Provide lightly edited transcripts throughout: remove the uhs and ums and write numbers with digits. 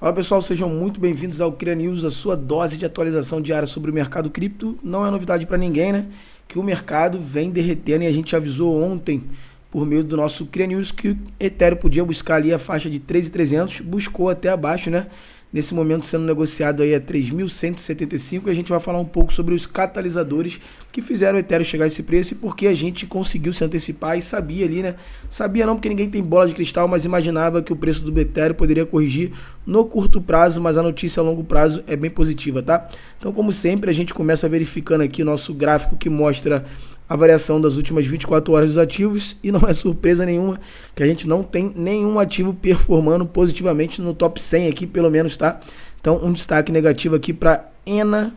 Fala pessoal, sejam muito bem-vindos ao Cria News, a sua dose de atualização diária sobre o mercado cripto. Não é novidade para ninguém, né? Que o mercado vem derretendo e a gente avisou ontem, por meio do nosso Cria News, que o Ethereum podia buscar ali a faixa de 3.300, buscou até abaixo, né? Nesse momento sendo negociado aí a 3.175 e a gente vai falar um pouco sobre os catalisadores que fizeram o Ethereum chegar a esse preço e porque a gente conseguiu se antecipar e sabia ali, né? Sabia não porque ninguém tem bola de cristal, mas imaginava que o preço do Ethereum poderia corrigir no curto prazo, mas a notícia a longo prazo é bem positiva, tá? Então, como sempre, a gente começa verificando aqui o nosso gráfico que mostra a variação das últimas 24 horas dos ativos e não é surpresa nenhuma que a gente não tem nenhum ativo performando positivamente no top 100 aqui, pelo menos, tá? Então, um destaque negativo aqui para Ena,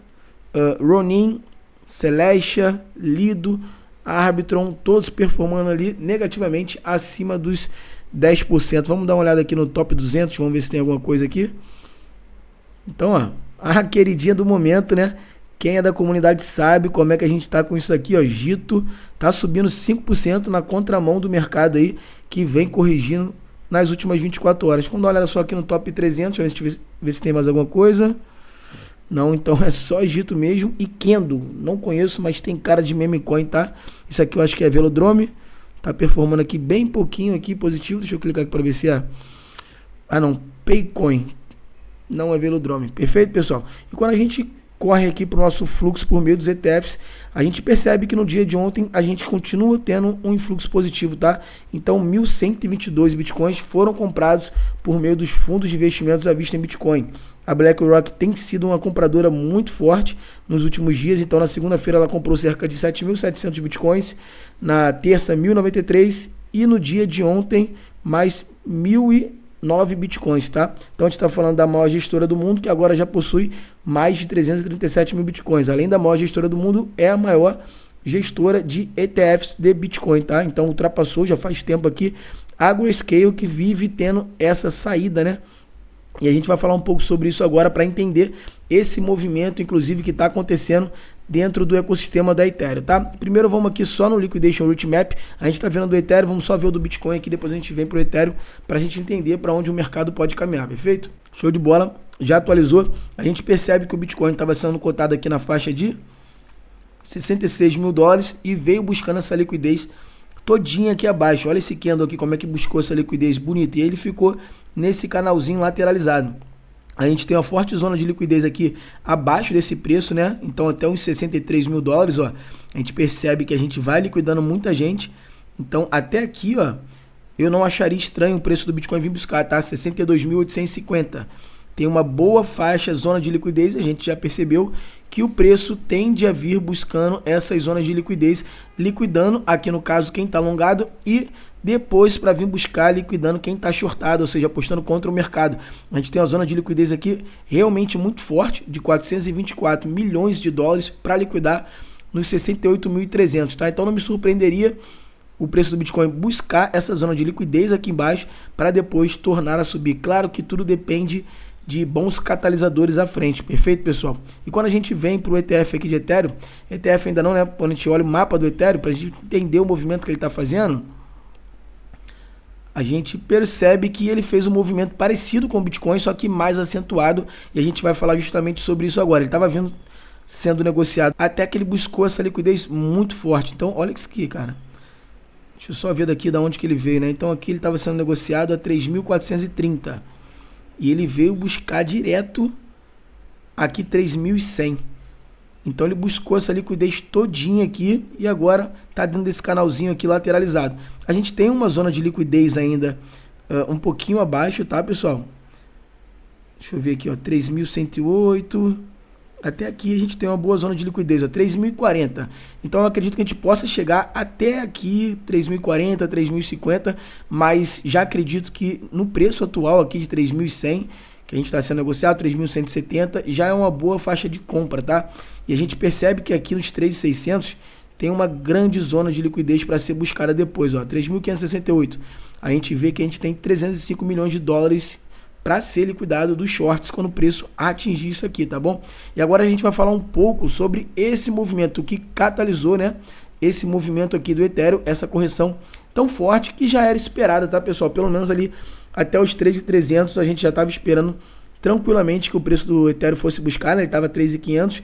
Ronin, Celestia, Lido, Arbitron, todos performando ali negativamente acima dos 10%. Vamos dar uma olhada aqui no top 200, vamos ver se tem alguma coisa aqui. Então, ó, a queridinha do momento, né? Quem é da comunidade sabe como é que a gente está com isso aqui, ó. Gito tá subindo 5% na contramão do mercado aí, que vem corrigindo nas últimas 24 horas. Vamos dar uma olhada só aqui no top 300, deixa eu ver se tem mais alguma coisa. Não, então é só Gito mesmo. E Kendo, não conheço, mas tem cara de meme coin, tá? Isso aqui eu acho que é Velodrome. Tá performando aqui bem pouquinho aqui, positivo. Deixa eu clicar aqui para ver se é... Ah não, Paycoin. Não é Velodrome. Perfeito, pessoal? E quando a gente corre aqui para o nosso fluxo por meio dos ETFs, a gente percebe que no dia de ontem a gente continua tendo um influxo positivo, tá? Então 1.122 bitcoins foram comprados por meio dos fundos de investimentos à vista em Bitcoin. A BlackRock tem sido uma compradora muito forte nos últimos dias, então na segunda-feira ela comprou cerca de 7.700 bitcoins, na terça 1.093 e no dia de ontem mais 1.009 bitcoins, tá? Então a gente está falando da maior gestora do mundo, que agora já possui mais de 337 mil bitcoins. Além da maior gestora do mundo, é a maior gestora de ETFs de Bitcoin, tá? Então ultrapassou já faz tempo aqui a Grayscale, que vive tendo essa saída, né? E a gente vai falar um pouco sobre isso agora para entender esse movimento, inclusive, que está acontecendo dentro do ecossistema da Ethereum, tá? Primeiro vamos aqui só no Liquidation Roadmap. A gente está vendo do Ethereum, vamos só ver o do Bitcoin aqui, depois a gente vem para o Ethereum para a gente entender para onde o mercado pode caminhar, perfeito? Show de bola, já atualizou. A gente percebe que o Bitcoin estava sendo cotado aqui na faixa de 66 mil dólares e veio buscando essa liquidez todinha aqui abaixo. Olha esse candle aqui, como é que buscou essa liquidez bonita. E ele ficou nesse canalzinho lateralizado. A gente tem uma forte zona de liquidez aqui abaixo desse preço, né? Então até uns 63 mil dólares, ó. A gente percebe que a gente vai liquidando muita gente. Então até aqui, ó, eu não acharia estranho o preço do Bitcoin vir buscar, tá? 62.850. Tem uma boa faixa, zona de liquidez. A gente já percebeu que o preço tende a vir buscando essas zonas de liquidez, liquidando aqui no caso quem está alongado e depois para vir buscar liquidando quem está shortado, ou seja, apostando contra o mercado. A gente tem uma zona de liquidez aqui realmente muito forte, de 424 milhões de dólares para liquidar nos 68.300, tá? Então não me surpreenderia o preço do Bitcoin buscar essa zona de liquidez aqui embaixo para depois tornar a subir. Claro que tudo depende de bons catalisadores à frente, perfeito, pessoal? E quando a gente vem para o ETF aqui de Ethereum, ETF ainda não, né? Quando a gente olha o mapa do Ethereum, para a gente entender o movimento que ele está fazendo, a gente percebe que ele fez um movimento parecido com o Bitcoin, só que mais acentuado, e a gente vai falar justamente sobre isso agora. Ele estava vindo sendo negociado até que ele buscou essa liquidez muito forte. Então, olha isso aqui, cara. Deixa eu só ver daqui da onde que ele veio, né? Então, aqui ele estava sendo negociado a 3.430. E ele veio buscar direto aqui 3.100. Então ele buscou essa liquidez todinha aqui e agora está dentro desse canalzinho aqui lateralizado. A gente tem uma zona de liquidez ainda um pouquinho abaixo, tá, pessoal? Deixa eu ver aqui, ó, 3.108. Até aqui a gente tem uma boa zona de liquidez, ó, 3.040. Então eu acredito que a gente possa chegar até aqui, 3.040, 3.050, mas já acredito que no preço atual aqui de 3.100, que a gente está sendo negociado, 3.170, já é uma boa faixa de compra, tá? E a gente percebe que aqui nos 3.600 tem uma grande zona de liquidez para ser buscada depois, ó, 3.568. A gente vê que a gente tem 305 milhões de dólares para ser liquidado dos shorts quando o preço atingir isso aqui, tá bom? E agora a gente vai falar um pouco sobre esse movimento que catalisou, né? Esse movimento aqui do Ethereum, essa correção tão forte que já era esperada, tá, pessoal? Pelo menos ali até os 3.300 a gente já estava esperando tranquilamente que o preço do Ethereum fosse buscar, né? Ele estava 3.500,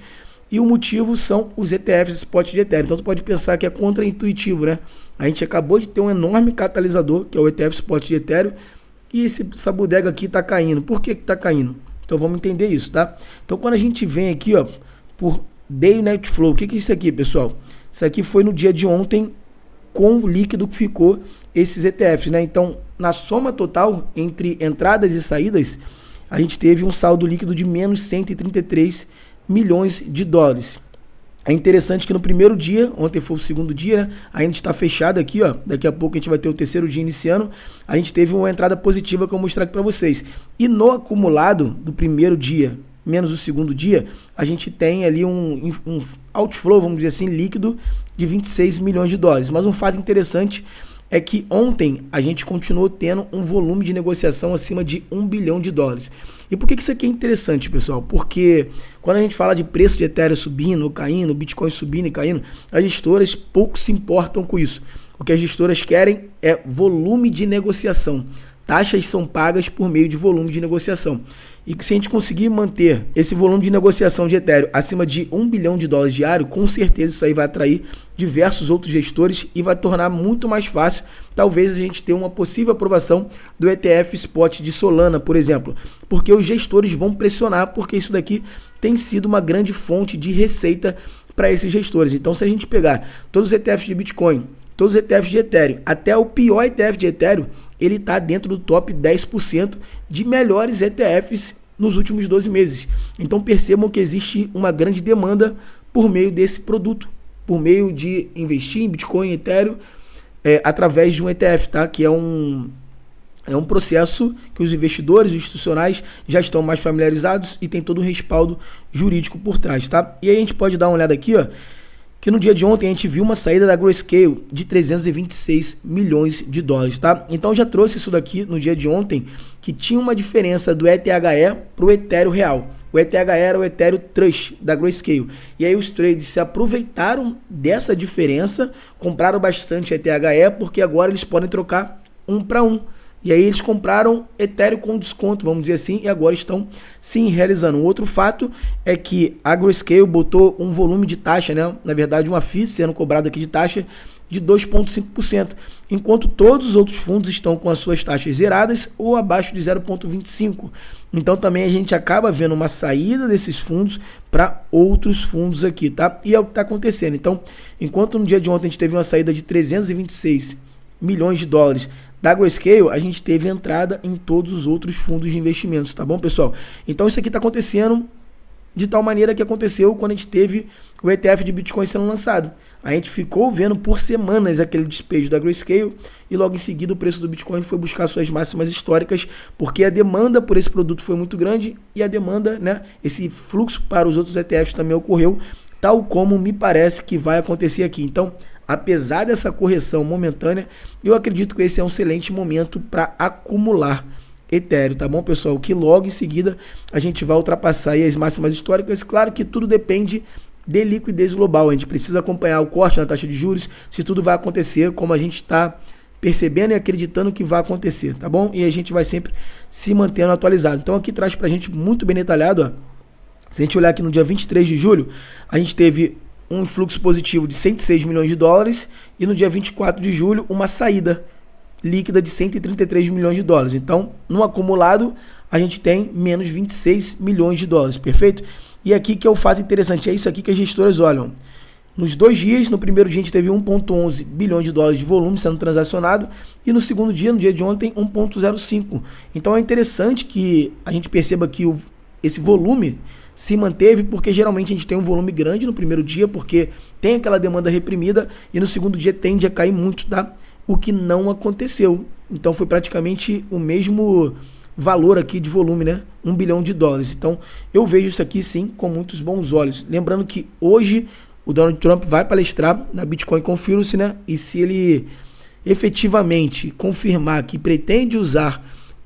e o motivo são os ETFs spot de Ethereum. Então tu pode pensar que é contraintuitivo, né? A gente acabou de ter um enorme catalisador, que é o ETF spot de Ethereum, e essa bodega aqui está caindo. Por que está caindo? Então vamos entender isso, tá? Então quando a gente vem aqui, ó, por Day Net Flow, o que é isso aqui, pessoal? Isso aqui foi no dia de ontem, com o líquido que ficou esses ETFs, né? Então, na soma total entre entradas e saídas, a gente teve um saldo líquido de menos 133 milhões de dólares. É interessante que no primeiro dia, ontem foi o segundo dia, né? A gente está fechado aqui, ó. Daqui a pouco a gente vai ter o terceiro dia iniciando. A gente teve uma entrada positiva que eu vou mostrar aqui para vocês. E no acumulado do primeiro dia menos o segundo dia, a gente tem ali um outflow, vamos dizer assim, líquido de 26 milhões de dólares. Mas um fato interessante é que ontem a gente continuou tendo um volume de negociação acima de 1 bilhão de dólares. E por que isso aqui é interessante, pessoal? Porque quando a gente fala de preço de Ethereum subindo ou caindo, Bitcoin subindo e caindo, as gestoras pouco se importam com isso. O que as gestoras querem é volume de negociação. Taxas são pagas por meio de volume de negociação. E se a gente conseguir manter esse volume de negociação de Ethereum acima de 1 bilhão de dólares diário, com certeza isso aí vai atrair diversos outros gestores e vai tornar muito mais fácil, talvez, a gente ter uma possível aprovação do ETF Spot de Solana, por exemplo. Porque os gestores vão pressionar, porque isso daqui tem sido uma grande fonte de receita para esses gestores. Então, se a gente pegar todos os ETFs de Bitcoin, todos os ETFs de Ethereum, até o pior ETF de Ethereum, ele está dentro do top 10% de melhores ETFs nos últimos 12 meses. Então percebam que existe uma grande demanda por meio desse produto, por meio de investir em Bitcoin e Ethereum através de um ETF, tá? Que é um processo que os investidores institucionais já estão mais familiarizados e tem todo o respaldo jurídico por trás, tá? E aí a gente pode dar uma olhada aqui, ó, que no dia de ontem a gente viu uma saída da Grayscale de 326 milhões de dólares, tá? Então já trouxe isso daqui no dia de ontem, que tinha uma diferença do ETHE para o Ethereum real. O ETHE era o Ethereum Trust da Grayscale. E aí os traders se aproveitaram dessa diferença, compraram bastante ETHE, porque agora eles podem trocar 1 para 1. E aí eles compraram Ethereum com desconto, vamos dizer assim, e agora estão sim realizando. Um outro fato é que a Grayscale botou um volume de taxa, né? Na verdade, uma FII sendo cobrada aqui de taxa de 2,5%, enquanto todos os outros fundos estão com as suas taxas zeradas ou abaixo de 0,25%. Então também a gente acaba vendo uma saída desses fundos para outros fundos aqui, tá? E é o que está acontecendo. Então, enquanto no dia de ontem a gente teve uma saída de 326 milhões de dólares da Grayscale, a gente teve entrada em todos os outros fundos de investimentos, tá bom, pessoal? Então isso aqui está acontecendo de tal maneira que aconteceu quando a gente teve o ETF de Bitcoin sendo lançado. A gente ficou vendo por semanas aquele despejo da Grayscale e logo em seguida o preço do Bitcoin foi buscar suas máximas históricas, porque a demanda por esse produto foi muito grande e a demanda, né, esse fluxo para os outros ETFs também ocorreu, tal como me parece que vai acontecer aqui. Então, apesar dessa correção momentânea, eu acredito que esse é um excelente momento para acumular Ethereum, tá bom, pessoal? Que logo em seguida a gente vai ultrapassar aí as máximas históricas. Claro que tudo depende de liquidez global. A gente precisa acompanhar o corte na taxa de juros, se tudo vai acontecer como a gente está percebendo e acreditando que vai acontecer, tá bom? E a gente vai sempre se mantendo atualizado. Então aqui traz pra gente muito bem detalhado, ó. Se a gente olhar aqui no dia 23 de julho, a gente teve um influxo positivo de 106 milhões de dólares e no dia 24 de julho uma saída líquida de 133 milhões de dólares. Então, no acumulado, a gente tem menos 26 milhões de dólares, perfeito? E aqui que é o fato interessante, é isso aqui que as gestoras olham. Nos 2 dias, no primeiro dia a gente teve 1,11 bilhões de dólares de volume sendo transacionado e no segundo dia, no dia de ontem, 1,05. Então é interessante que a gente perceba que esse volume se manteve, porque geralmente a gente tem um volume grande no primeiro dia, porque tem aquela demanda reprimida e no segundo dia tende a cair muito, tá? O que não aconteceu. Então foi praticamente o mesmo valor aqui de volume, né? 1 bilhão de dólares. Então eu vejo isso aqui sim com muitos bons olhos. Lembrando que hoje o Donald Trump vai palestrar na Bitcoin Conference, né? E se ele efetivamente confirmar que pretende usar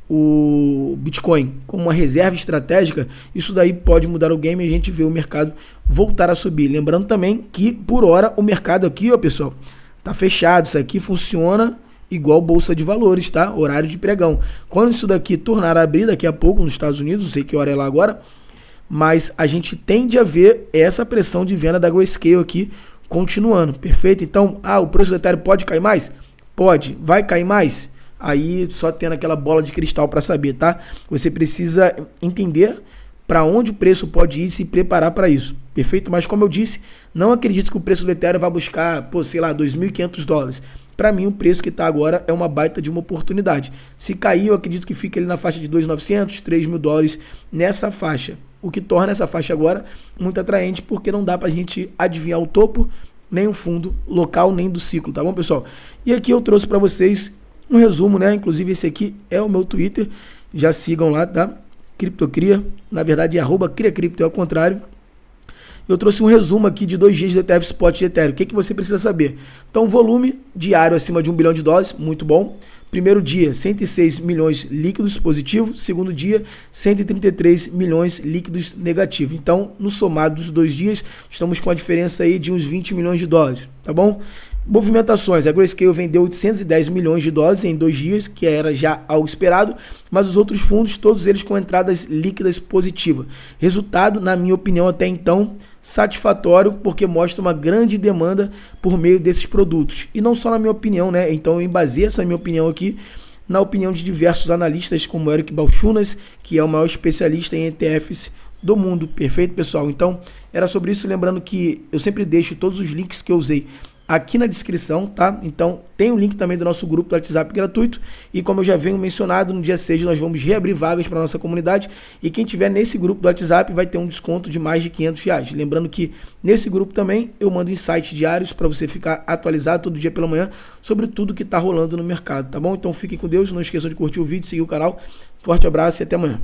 o Bitcoin como uma reserva estratégica, isso daí pode mudar o game e a gente vê o mercado voltar a subir. Lembrando também que, por hora, o mercado aqui, ó, pessoal, tá fechado. Isso aqui funciona igual bolsa de valores, tá? Horário de pregão. Quando isso daqui tornar a abrir daqui a pouco nos Estados Unidos, não sei que hora é lá agora, mas a gente tende a ver essa pressão de venda da Grayscale aqui continuando, perfeito? Então, o preço do Ethereum pode cair mais? Pode. Vai cair mais? Aí só tendo aquela bola de cristal para saber, tá? Você precisa entender para onde o preço pode ir e se preparar para isso, perfeito? Mas como eu disse, não acredito que o preço do Ethereum vai buscar, sei lá, $2.500. Para mim, o preço que está agora é uma baita de uma oportunidade. Se cair, eu acredito que fica ali na faixa de $2.900, $3.000 nessa faixa. O que torna essa faixa agora muito atraente, porque não dá para a gente adivinhar o topo, nem o fundo local, nem do ciclo, tá bom, pessoal? E aqui eu trouxe para vocês um resumo, né? Inclusive esse aqui é o meu Twitter, já sigam lá, tá? Criptocria, na verdade é @criacripto, é ao contrário. Eu trouxe um resumo aqui de 2 dias de ETF Spot de Ethereum. O que você precisa saber? Então, volume diário acima de $1 bilhão, muito bom. Primeiro dia, 106 milhões líquidos positivo. Segundo dia, 133 milhões líquidos negativo. Então, no somado dos 2 dias, estamos com a diferença aí de uns $20 milhões, tá bom? Movimentações, a Grayscale vendeu $810 milhões em 2 dias, que era já algo esperado, mas os outros fundos, todos eles com entradas líquidas positivas. Resultado, na minha opinião, até então, satisfatório, porque mostra uma grande demanda por meio desses produtos. E não só na minha opinião, né? Então eu embasei essa minha opinião aqui na opinião de diversos analistas, como Eric Balchunas, que é o maior especialista em ETFs do mundo. Perfeito, pessoal? Então, era sobre isso. Lembrando que eu sempre deixo todos os links que eu usei aqui na descrição, tá? Então, tem um link também do nosso grupo do WhatsApp gratuito. E como eu já venho mencionado, no dia 6 nós vamos reabrir vagas para a nossa comunidade. E quem tiver nesse grupo do WhatsApp vai ter um desconto de mais de R$500. Lembrando que nesse grupo também eu mando insights diários para você ficar atualizado todo dia pela manhã sobre tudo que está rolando no mercado, tá bom? Então, fiquem com Deus. Não esqueçam de curtir o vídeo, seguir o canal. Forte abraço e até amanhã.